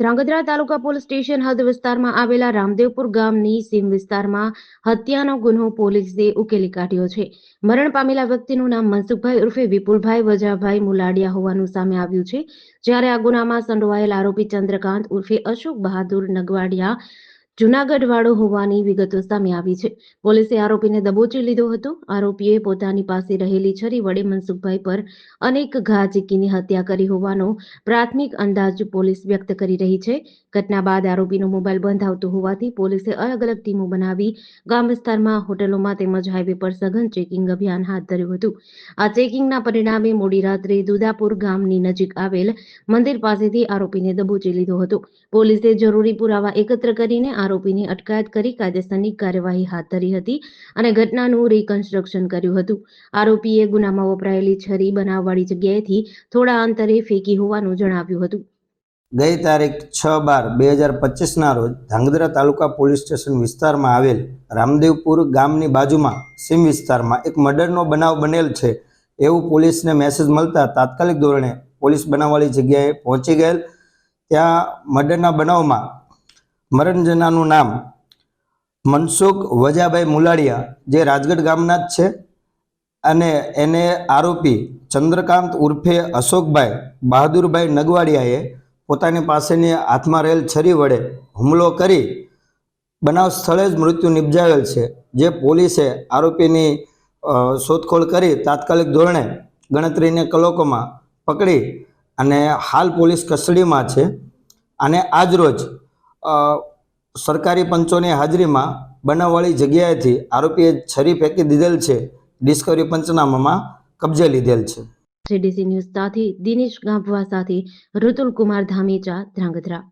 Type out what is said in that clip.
ધ્રાંગધ્રા તાલુકા police station હદ વિસ્તારમાં આવેલા રામદેવપુર ગામની સીમ વિસ્તારમાં હત્યાનો ગુનો પોલીસે ઉકેલી કાઢ્યો છે. મરણ પામેલા વ્યક્તિનું નામ મનસુખભાઈ ઉર્ફે વિપુલભાઈ વજાભાઈ મુલાડિયા હોવાનું સામે આવ્યું છે. જ્યારે આ ગુનામાં સંડોવાયેલ આરોપી ચંદ્રકાંત ઉર્ફે અશોક બહાદુર નગવાડિયા જૂનાગઢ વાળો હોવાની વિગતો સામે આવી છે. પોલીસે આરોપીને દબોચી લીધો હતો. આરોપીએ પોતાની પાસે રહેલી છરી વડે મનસુખભાઈ પર અનેક ઘા ઝીંકીને હત્યા કરી હોવાનો પ્રાથમિક અંદાજ પોલીસ વ્યક્ત કરી રહી છે. ઘટના બાદ આરોપીનો મોબાઈલ બંધ આવતો હોવાથી પોલીસે અલગ અલગ ટીમો બનાવી ગામ વિસ્તારમાં હોટલોમાં તેમજ હાઈવે પર સઘન ચેકિંગ અભિયાન હાથ ધર્યું હતું. આ ચેકિંગના પરિણામે મોડી રાત્રે દુદાપુર ગામની નજીક આવેલ મંદિર પાસેથી આરોપીને દબોચી લીધો હતો. પોલીસે જરૂરી પુરાવા એકત્ર કરીને આરોપીની અટકાયત કરી કાયદેસરની કાર્યવાહી હાથ ધરી હતી અને ઘટનાનું રિકન્સ્ટ્રક્શન કર્યું હતું. આરોપીએ ગુનામાં વપરાયેલી છરી બનાવવાળી જગ્યાએથી થોડા અંતરે ફેંકી હોવાનું જણાવ્યું હતું. ગઈ તારીખ 6/12/2025ના રોજ ધ્રાંગધ્રા તાલુકા પોલીસ સ્ટેશન વિસ્તારમાં આવેલ રામદેવપુર ગામની બાજુમાં સીમ વિસ્તારમાં એક મર્ડરનો બનાવ બનેલ છે એવું પોલીસને મેસેજ મળતા તાત્કાલિક ધોરણે પોલીસ બનાવવાળી જગ્યાએ પહોંચી ગયેલ. ત્યાં મર્ડરના બનાવમાં મરણ જનારનું નામ મનસુખ વજાભાઈ મુલાડિયા જે રાજગઢ ગામના જ છે અને એને આરોપી ચંદ્રકાંત ઉર્ફે અશોકભાઈ બહાદુરભાઈ નગવાડિયાએ પોતાની પાસેની હાથમાં રહેલ છરી વડે હુમલો કરી બનાવ સ્થળે જ મૃત્યુ નિપજાવેલ છે. જે પોલીસે આરોપીની શોધખોળ કરી તાત્કાલિક ધોરણે ગણતરીના કલાકોમાં પકડી અને હાલ પોલીસ કસ્ટડીમાં છે. અને આજરોજ સરકારી પંચોની હાજરીમાં બનાવવાળી જગ્યાએથી આરોપીએ છરી ફેંકી દીધેલ છે. ડિસ્કવરી પંચનામામાં કબજે લીધેલ છે. જેડીસી ન્યૂઝ સાથે દિનેશ ગાંભવા સાથે ઋતુલ કુમાર ધામેચા, ધ્રાંગધ્રા.